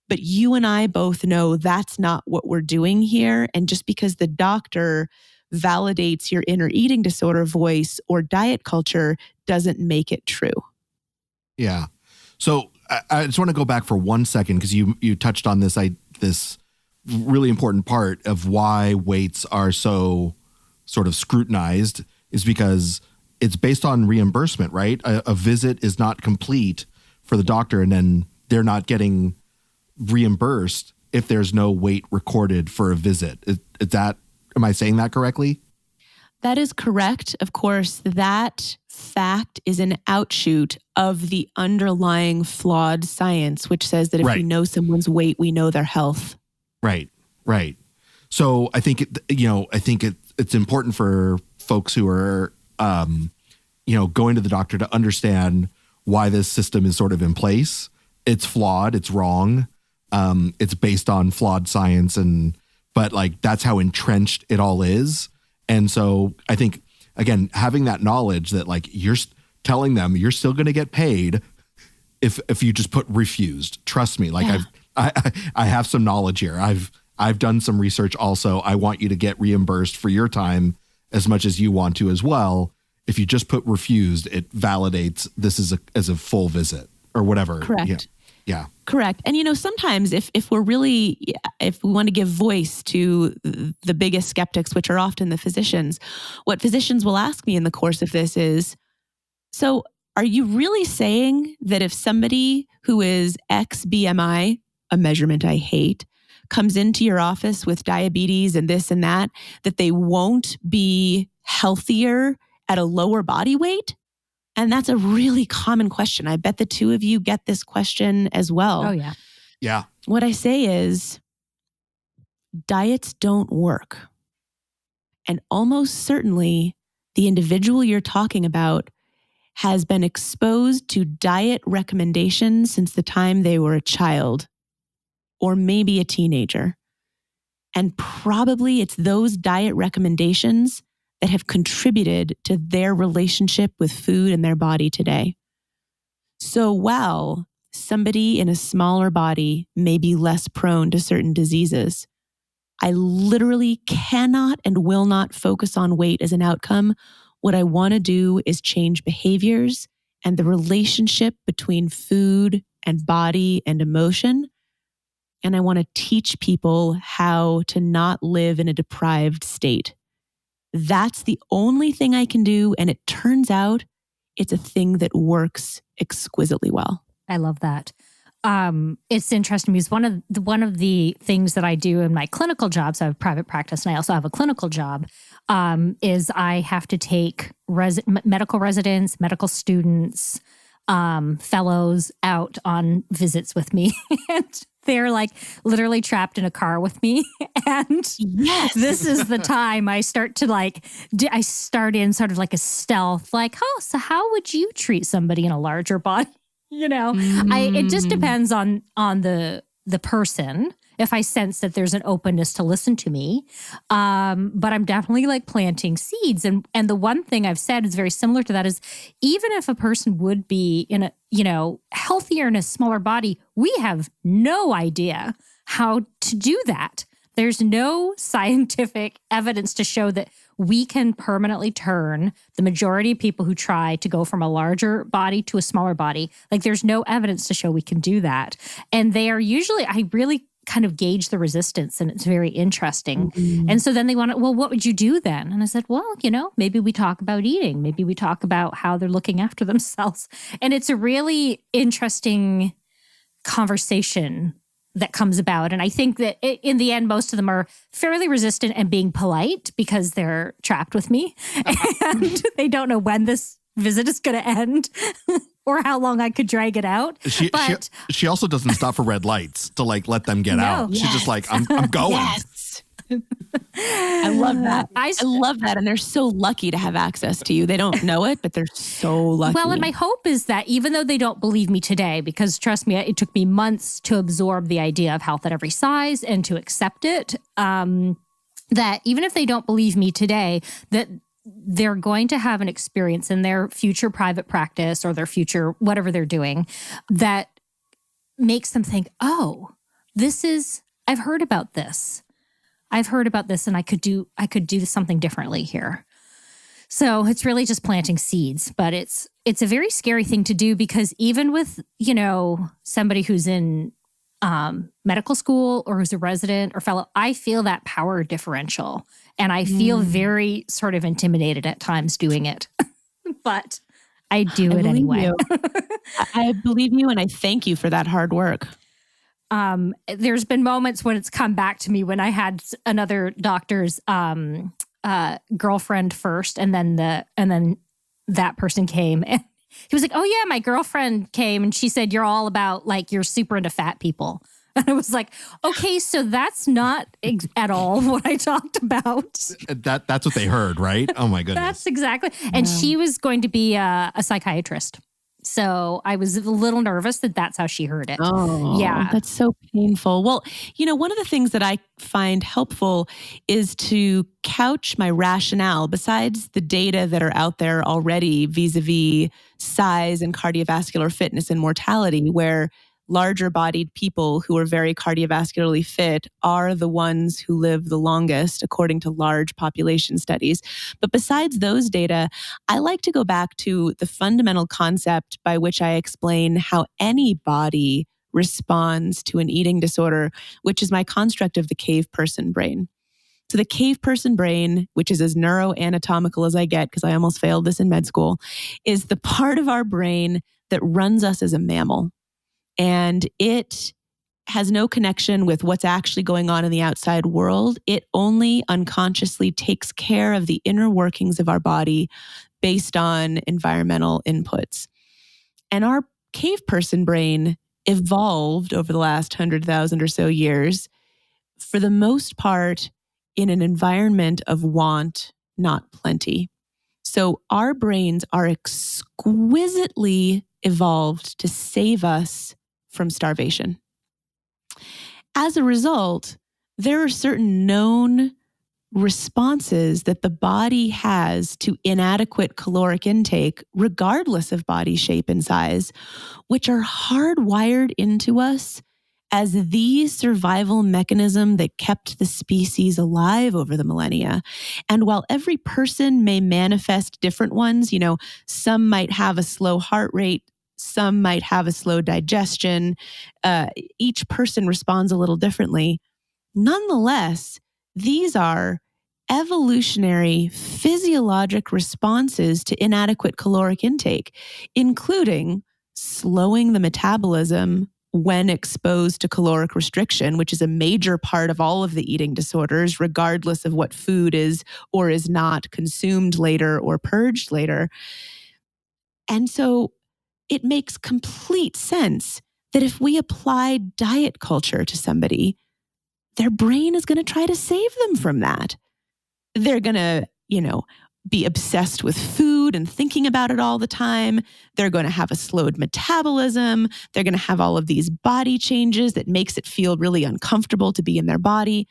But you and I both know that's not what we're doing here. And just because the doctor validates your inner eating disorder voice or diet culture doesn't make it true. Yeah. So I just want to go back for 1 second because you touched on this really important part of why weights are so sort of scrutinized is because it's based on reimbursement, right? A visit is not complete for the doctor and then they're not getting reimbursed if there's no weight recorded for a visit. Am I saying that correctly? That is correct. Of course, that fact is an outshoot of the underlying flawed science, which says that if we know someone's weight, we know their health. Right. So I think it's important for folks who are going to the doctor to understand why this system is sort of in place. It's flawed. It's wrong. It's based on flawed science, but like that's how entrenched it all is. And so I think, again, having that knowledge that like you're telling them you're still going to get paid if you just put refused. Trust me, like I have some knowledge here. I've done some research also. I want you to get reimbursed for your time as much as you want to as well. If you just put refused, it validates this as a full visit or whatever. Correct. Yeah. Correct. And sometimes if we want to give voice to the biggest skeptics, which are often the physicians, what physicians will ask me in the course of this is, so are you really saying that if somebody who is X BMI, a measurement I hate, comes into your office with diabetes and this and that they won't be healthier at a lower body weight? And that's a really common question. I bet the two of you get this question as well. Oh, yeah. Yeah. What I say is, diets don't work. And almost certainly, the individual you're talking about has been exposed to diet recommendations since the time they were a child or maybe a teenager. And probably it's those diet recommendations that have contributed to their relationship with food and their body today. So while somebody in a smaller body may be less prone to certain diseases, I literally cannot and will not focus on weight as an outcome. What I want to do is change behaviors and the relationship between food and body and emotion. And I want to teach people how to not live in a deprived state. That's the only thing I can do. And it turns out it's a thing that works exquisitely well. I love that. It's interesting because one of the things that I do in my clinical jobs, I have private practice and I also have a clinical job, is I have to take medical residents, medical students, fellows out on visits with me. And they're like literally trapped in a car with me. And this is the time I start to I start in sort of like a stealth, like, oh, so how would you treat somebody in a larger body? It just depends on the person. If I sense that there's an openness to listen to me, but I'm definitely like planting seeds. And the one thing I've said is very similar to that is even if a person would be in a, healthier in a smaller body, we have no idea how to do that. There's no scientific evidence to show that we can permanently turn the majority of people who try to go from a larger body to a smaller body. Like there's no evidence to show we can do that. And they are usually, I really kind of gauge the resistance, and it's very interesting. Mm-hmm. And so then they want to, well, what would you do then? And I said, well, maybe we talk about eating. Maybe we talk about how they're looking after themselves. And it's a really interesting conversation that comes about. And I think that in the end, most of them are fairly resistant and being polite because they're trapped with me and they don't know when this visit is going to end or how long I could drag it out. She also doesn't stop for red lights to like let them get out. Yes. She's just like, I'm going. Yes. I love that. I love that. And they're so lucky to have access to you. They don't know it, but they're so lucky. Well, and my hope is that even though they don't believe me today, because trust me, it took me months to absorb the idea of health at every size and to accept it, that even if they don't believe me today, that they're going to have an experience in their future private practice or their future, whatever they're doing, that makes them think, oh, I've heard about this. And I could do something differently here. So it's really just planting seeds, but it's a very scary thing to do because even with, somebody who's in medical school or who's a resident or fellow, I feel that power differential and I feel very sort of intimidated at times doing it, but I do it anyway. I believe you and I thank you for that hard work. There's been moments when it's come back to me when I had another doctor's girlfriend first, and then that person came, and he was like, "Oh yeah, my girlfriend came, and she said you're all about like you're super into fat people." And I was like, "Okay, so that's not at all what I talked about." That's what they heard, right? Oh my goodness, that's exactly. And she was going to be a psychiatrist. So I was a little nervous that that's how she heard it. Oh, yeah. That's so painful. Well, one of the things that I find helpful is to couch my rationale besides the data that are out there already vis-a-vis size and cardiovascular fitness and mortality, where larger bodied people who are very cardiovascularly fit are the ones who live the longest, according to large population studies. But besides those data, I like to go back to the fundamental concept by which I explain how any body responds to an eating disorder, which is my construct of the cave person brain. So the cave person brain, which is as neuroanatomical as I get, because I almost failed this in med school, is the part of our brain that runs us as a mammal. And it has no connection with what's actually going on in the outside world. It only unconsciously takes care of the inner workings of our body based on environmental inputs. And our cave person brain evolved over the last 100,000 or so years, for the most part, in an environment of want, not plenty. So our brains are exquisitely evolved to save us from starvation. As a result, there are certain known responses that the body has to inadequate caloric intake, regardless of body shape and size, which are hardwired into us as the survival mechanism that kept the species alive over the millennia. And while every person may manifest different ones, some might have a slow heart rate, some might have a slow digestion. Each person responds a little differently. Nonetheless, these are evolutionary physiologic responses to inadequate caloric intake, including slowing the metabolism when exposed to caloric restriction, which is a major part of all of the eating disorders, regardless of what food is or is not consumed later or purged later. And so it makes complete sense that if we apply diet culture to somebody, their brain is going to try to save them from that. They're going to, be obsessed with food and thinking about it all the time. They're going to have a slowed metabolism. They're going to have all of these body changes that makes it feel really uncomfortable to be in their body.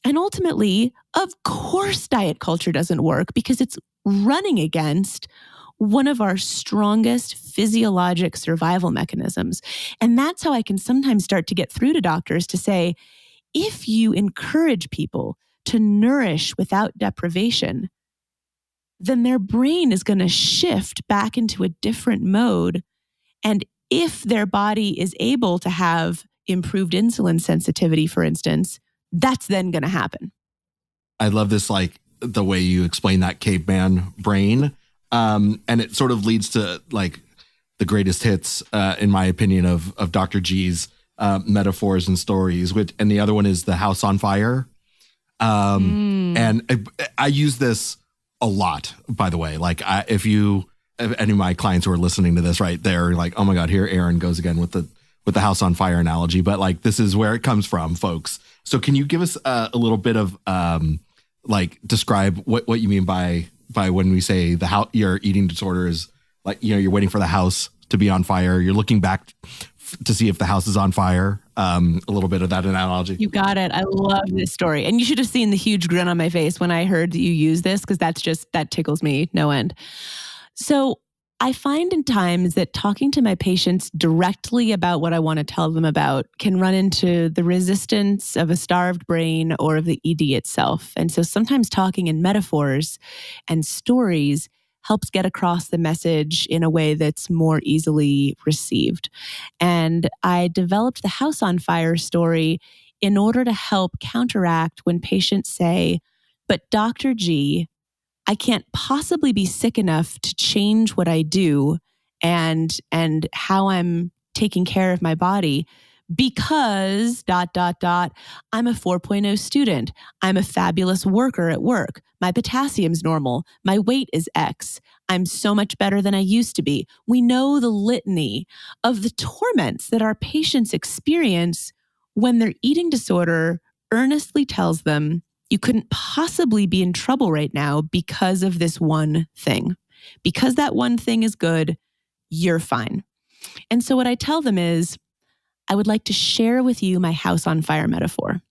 And ultimately, of course, diet culture doesn't work because it's running against one of our strongest physiologic survival mechanisms. And that's how I can sometimes start to get through to doctors to say, if you encourage people to nourish without deprivation, then their brain is going to shift back into a different mode. And if their body is able to have improved insulin sensitivity, for instance, that's then going to happen. I love this, like the way you explain that caveman brain. And it sort of leads to like the greatest hits, in my opinion, of Dr. G's metaphors and stories. And the other one is the house on fire. And I use this a lot, by the way. Like if any of my clients who are listening to this, right, they're like, oh my God, here Aaron goes again with the house on fire analogy. But like, this is where it comes from, folks. So can you give us a little bit of like describe what you mean by when we say your eating disorder is like, you're waiting for the house to be on fire. You're looking back to see if the house is on fire. A little bit of that analogy. You got it. I love this story. And you should have seen the huge grin on my face when I heard that you use this, because that tickles me no end. So I find in times that talking to my patients directly about what I want to tell them about can run into the resistance of a starved brain or of the ED itself. And so sometimes talking in metaphors and stories helps get across the message in a way that's more easily received. And I developed the house on fire story in order to help counteract when patients say, but Dr. G, I can't possibly be sick enough to change what I do and how I'm taking care of my body because ... I'm a 4.0 student. I'm a fabulous worker at work. My potassium's normal. My weight is X. I'm so much better than I used to be. We know the litany of the torments that our patients experience when their eating disorder earnestly tells them, you couldn't possibly be in trouble right now because of this one thing. Because that one thing is good, you're fine. And so what I tell them is, I would like to share with you my house on fire metaphor.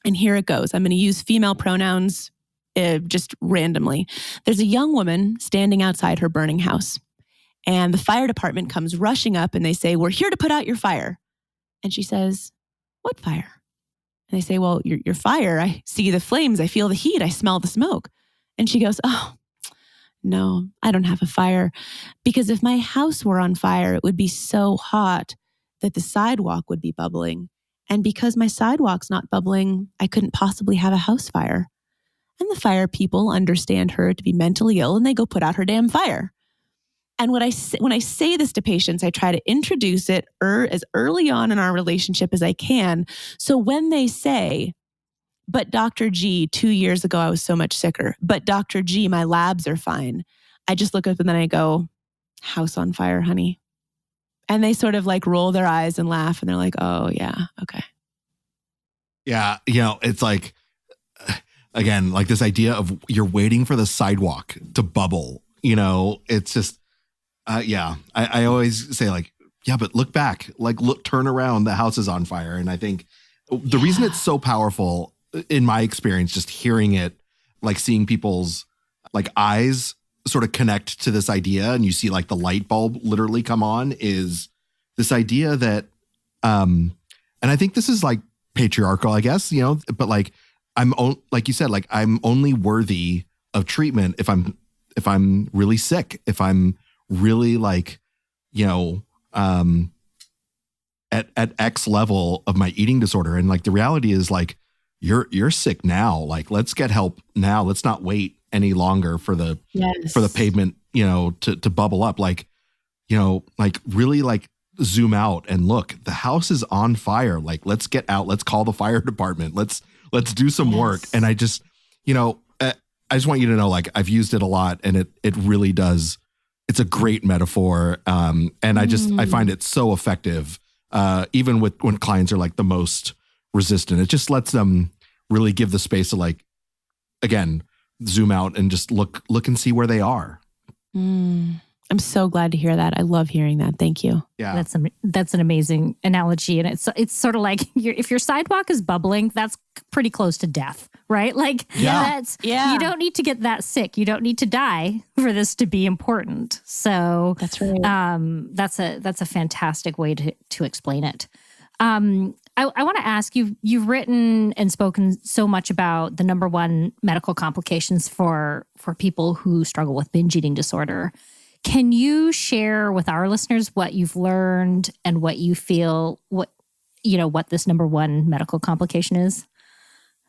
And here it goes. I'm going to use female pronouns just randomly. There's a young woman standing outside her burning house. And the fire department comes rushing up and they say, we're here to put out your fire. And she says, what fire? And they say, well, your fire, I see the flames, I feel the heat, I smell the smoke. And she goes, oh, no, I don't have a fire. Because if my house were on fire, it would be so hot that the sidewalk would be bubbling. And because my sidewalk's not bubbling, I couldn't possibly have a house fire. And the fire people understand her to be mentally ill and they go put out her damn fire. And when I say this to patients, I try to introduce it as early on in our relationship as I can. So when they say, but Dr. G, 2 years ago, I was so much sicker. But Dr. G, my labs are fine. I just look up and then I go, house on fire, honey. And they sort of like roll their eyes and laugh and they're like, oh yeah, okay. Yeah. It's like, again, like this idea of you're waiting for the sidewalk to bubble, it's just, yeah. I always say like, yeah, but look back, like turn around, the house is on fire. And I think the reason it's so powerful in my experience, just hearing it, like seeing people's like eyes sort of connect to this idea and you see like the light bulb literally come on, is this idea that, and I think this is like patriarchal, I guess, but like, like you said, like I'm only worthy of treatment if I'm really sick, if I'm really like, at X level of my eating disorder. And like, the reality is like, you're sick now. Like, let's get help now. Let's not wait any longer for the pavement, to bubble up. Like, like really like zoom out and look, the house is on fire. Like, let's get out. Let's call the fire department. Let's do some work. And I just, I just want you to know, like, I've used it a lot and it really does. It's a great metaphor. And I find it so effective, even when clients are like the most resistant. It just lets them really give the space to like, again, zoom out and just look and see where they are. I'm so glad to hear that. I love hearing that. Thank you. Yeah. That's an amazing analogy. And it's sort of like if your sidewalk is bubbling, that's pretty close to death, right? Like you don't need to get that sick. You don't need to die for this to be important. So that's right. That's a fantastic way to explain it. I want to ask you, you've written and spoken so much about the number one medical complications for people who struggle with binge eating disorder. Can you share with our listeners what you've learned and what you feel, what this number one medical complication is?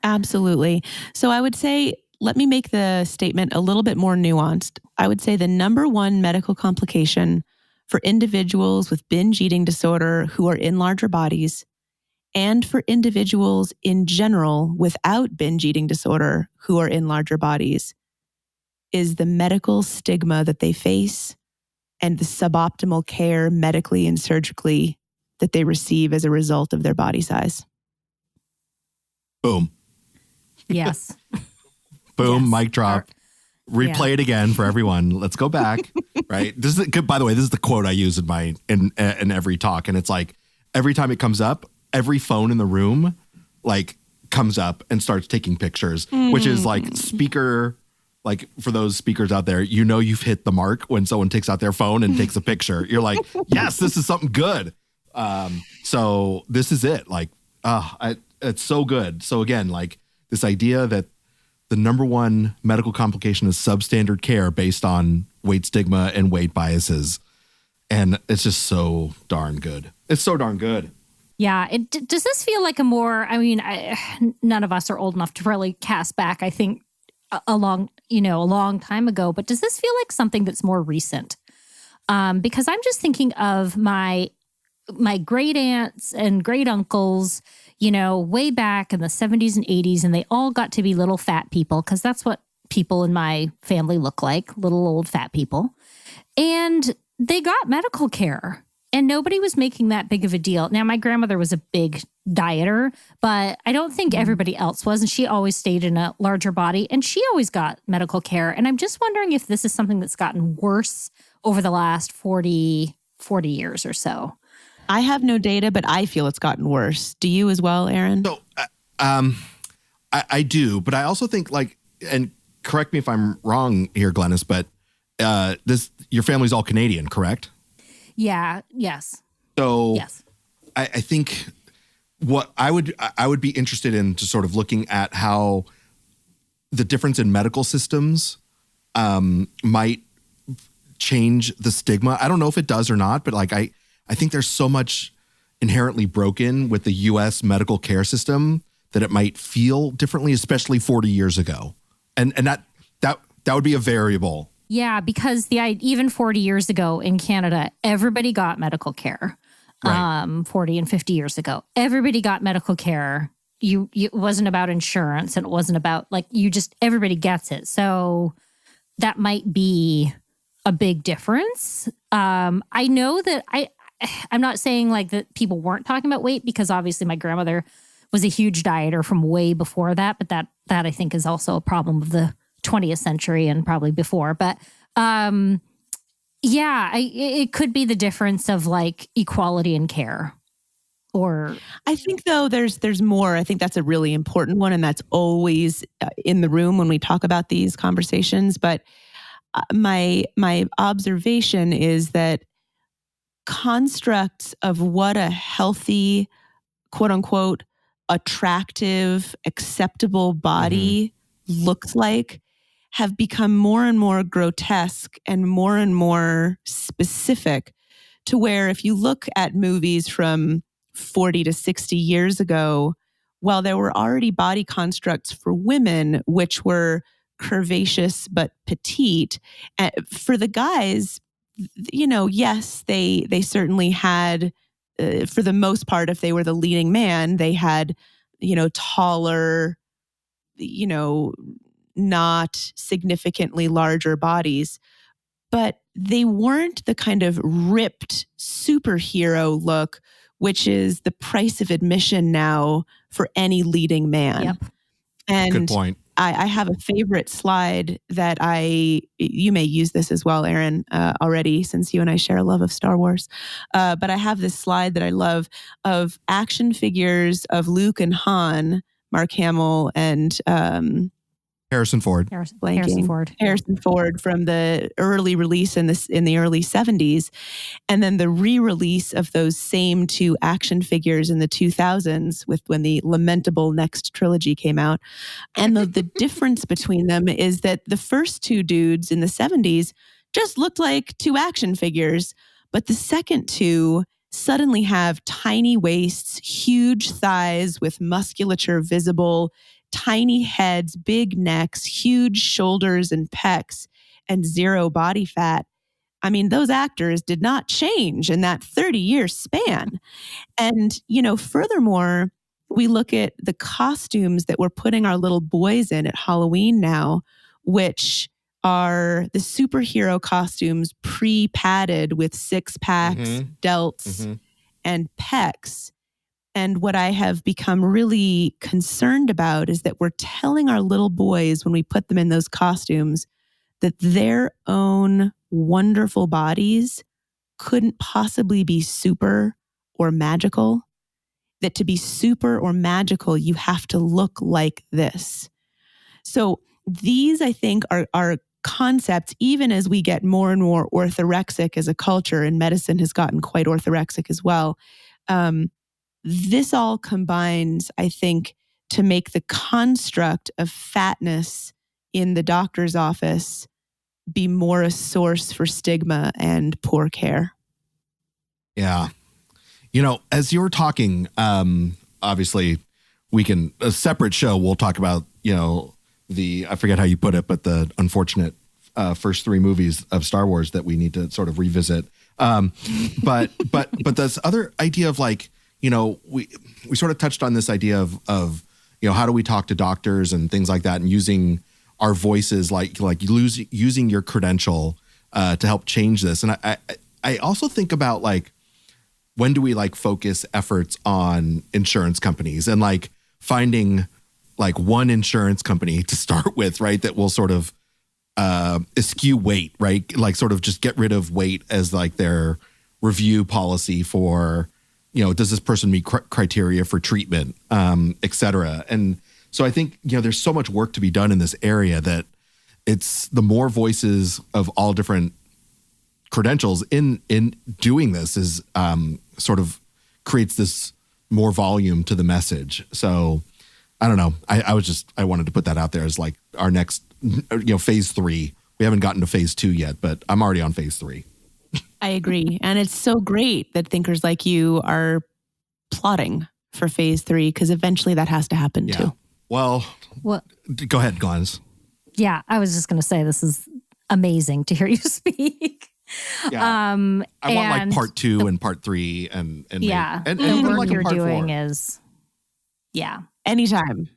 Absolutely. So I would say, let me make the statement a little bit more nuanced. I would say the number one medical complication for individuals with binge eating disorder who are in larger bodies, and for individuals in general without binge eating disorder who are in larger bodies, is the medical stigma that they face and the suboptimal care medically and surgically that they receive as a result of their body size. Boom. Yes. Boom, Yes. mic drop. Replay it again for everyone. Let's go back. Right. This is, by the way, this is the quote I use in every talk. And it's like, every time it comes up, every phone in the room like comes up and starts taking pictures, which is like speaker, like for those speakers out there, you've hit the mark when someone takes out their phone and takes a picture. You're like, yes, this is something good. So this is it. Like, it's so good. So again, like this idea that the number one medical complication is substandard care based on weight stigma and weight biases. And it's just so darn good. It's so darn good. Yeah. Does this feel like none of us are old enough to really cast back, I think, a long time ago, but does this feel like something that's more recent? Because I'm just thinking of my great aunts and great uncles, way back in the 70s and 80s, and they all got to be little fat people because that's what people in my family look like, little old fat people. And they got medical care and nobody was making that big of a deal. Now, my grandmother was a big dieter, but I don't think everybody else was. And she always stayed in a larger body and she always got medical care. And I'm just wondering if this is something that's gotten worse over the last 40 years or so. I have no data, but I feel it's gotten worse. Do you as well, Aaron? So, I do, but I also think and correct me if I'm wrong here, Glenys, but your family's all Canadian, correct? Yeah. Yes. So yes. I think what I would be interested in to sort of looking at how the difference in medical systems might change the stigma. I don't know if it does or not, but I think there's so much inherently broken with the U.S. medical care system that it might feel differently, especially 40 years ago. And that would be a variable. Yeah, because even 40 years ago in Canada, everybody got medical care. Right. 40 and 50 years ago, everybody got medical care. It wasn't about insurance and it wasn't about everybody gets it. So that might be a big difference. I know that I'm not saying that people weren't talking about weight because obviously my grandmother was a huge dieter from way before that, but that I think is also a problem of the 20th century and probably before. But it could be the difference of equality in care. Or I think though there's more. I think that's a really important one, and that's always in the room when we talk about these conversations. But my observation is that constructs of what a healthy, quote unquote, attractive, acceptable body looks like have become more and more grotesque and more specific, to where if you look at movies from 40 to 60 years ago, while there were already body constructs for women, which were curvaceous but petite, for the guys, yes, they certainly had, for the most part, if they were the leading man, they had, taller, not significantly larger bodies, but they weren't the kind of ripped superhero look, which is the price of admission now for any leading man. Yep. And good point. I have a favorite slide that you may use this as well, Aaron, already, since you and I share a love of Star Wars. But I have this slide that I love of action figures of Luke and Han, Mark Hamill and Harrison Ford. Harrison Ford from the early release in the early 70s, and then the re-release of those same two action figures in the 2000s when the lamentable next trilogy came out. And the difference between them is that the first two dudes in the 70s just looked like two action figures, but the second two suddenly have tiny waists, huge thighs with musculature visible, tiny heads, big necks, huge shoulders and pecs, and zero body fat. I mean, those actors did not change in that 30-year span. And, furthermore, we look at the costumes that we're putting our little boys in at Halloween now, which are the superhero costumes pre-padded with six-packs, delts, and pecs. And what I have become really concerned about is that we're telling our little boys when we put them in those costumes that their own wonderful bodies couldn't possibly be super or magical. That to be super or magical, you have to look like this. So these, I think, are concepts, even as we get more and more orthorexic as a culture, and medicine has gotten quite orthorexic as well. This all combines, I think, to make the construct of fatness in the doctor's office be more a source for stigma and poor care. Yeah. As you were talking, obviously a separate show, we'll talk about, I forget how you put it, but the unfortunate first three movies of Star Wars that we need to sort of revisit. But this other idea of we sort of touched on this idea of how do we talk to doctors and things like that, and using our voices, using your credential to help change this. And I also think about when do we focus efforts on insurance companies and finding one insurance company to start with, right? That will sort of eschew weight, right? Sort of just get rid of weight as their review policy for, does this person meet criteria for treatment, et cetera. And so I think, there's so much work to be done in this area that it's the more voices of all different credentials in doing this is sort of creates this more volume to the message. So I don't know. I wanted to put that out there as our next, phase 3. We haven't gotten to phase 2 yet, but I'm already on phase 3. I agree. And it's so great that thinkers like you are plotting for phase 3, because eventually that has to happen too. Well, go ahead, Glenys. Yeah, I was just going to say, this is amazing to hear you speak. Yeah. I want part 2 and part 3 and the work you're doing 4. Is, anytime.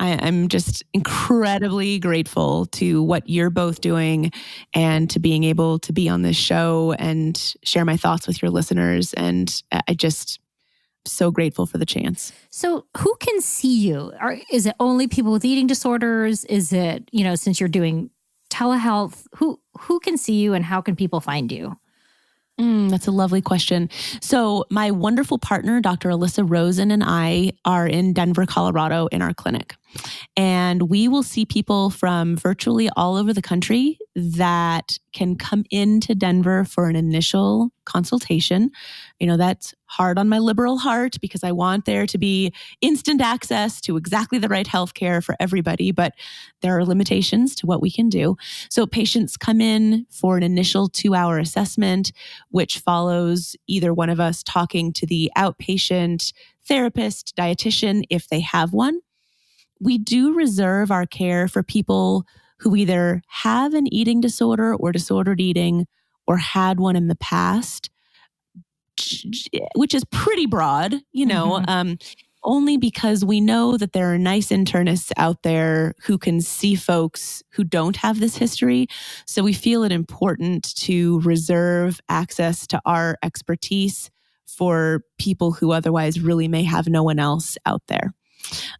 I'm just incredibly grateful to what you're both doing and to being able to be on this show and share my thoughts with your listeners. And I just so grateful for the chance. So who can see you? Is it only people with eating disorders? Is it, since you're doing telehealth, who can see you and how can people find you? That's a lovely question. So my wonderful partner, Dr. Alyssa Rosen, and I are in Denver, Colorado in our clinic. And we will see people from virtually all over the country that can come into Denver for an initial consultation. That's hard on my liberal heart because I want there to be instant access to exactly the right healthcare for everybody, but there are limitations to what we can do. So patients come in for an initial 2-hour assessment, which follows either one of us talking to the outpatient therapist, dietitian, if they have one. We do reserve our care for people who either have an eating disorder or disordered eating or had one in the past, which is pretty broad, only because we know that there are nice internists out there who can see folks who don't have this history. So we feel it important to reserve access to our expertise for people who otherwise really may have no one else out there.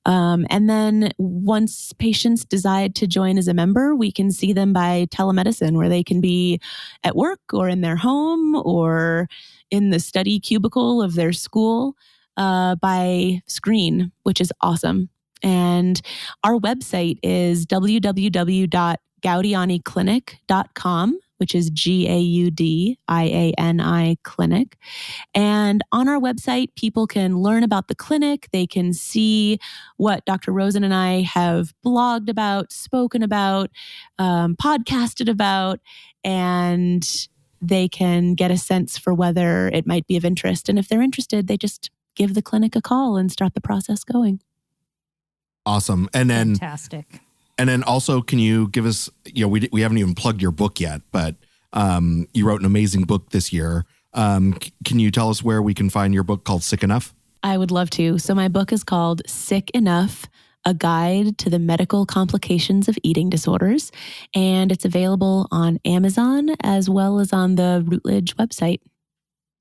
And then once patients decide to join as a member, we can see them by telemedicine, where they can be at work or in their home or in the study cubicle of their school by screen, which is awesome. And our website is www.gaudianiclinic.com, which is GAUDIANI clinic. And on our website, people can learn about the clinic. They can see what Dr. Rosen and I have blogged about, spoken about, podcasted about, and they can get a sense for whether it might be of interest. And if they're interested, they just give the clinic a call and start the process going. Awesome. And then fantastic. And then also, can you give us, we haven't even plugged your book yet, but you wrote an amazing book this year. Can you tell us where we can find your book called Sick Enough? I would love to. So my book is called Sick Enough, A Guide to the Medical Complications of Eating Disorders. And it's available on Amazon as well as on the Routledge website.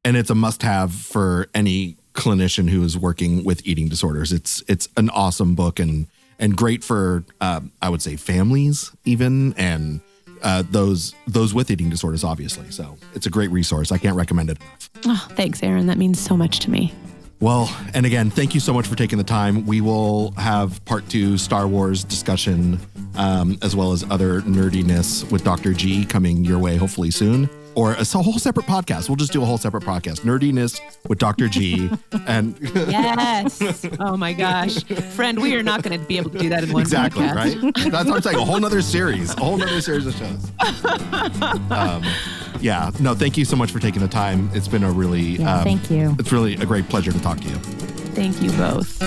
And it's a must-have for any clinician who is working with eating disorders. It's an awesome book and great for, I would say, families even, and those with eating disorders, obviously. So it's a great resource. I can't recommend it enough. Oh, thanks, Aaron. That means so much to me. Well, and again, thank you so much for taking the time. We will have part 2 Star Wars discussion, as well as other nerdiness with Dr. G coming your way hopefully soon. Or a whole separate podcast. We'll just do a whole separate podcast. Nerdiness with Dr. G. And yes. Oh my gosh. Friend, we are not going to be able to do that in one exactly, podcast. Right? That's what I'm saying. A whole nother series. A whole nother series of shows. Yeah. No, thank you so much for taking the time. It's been a really... thank you. It's really a great pleasure to talk to you. Thank you both.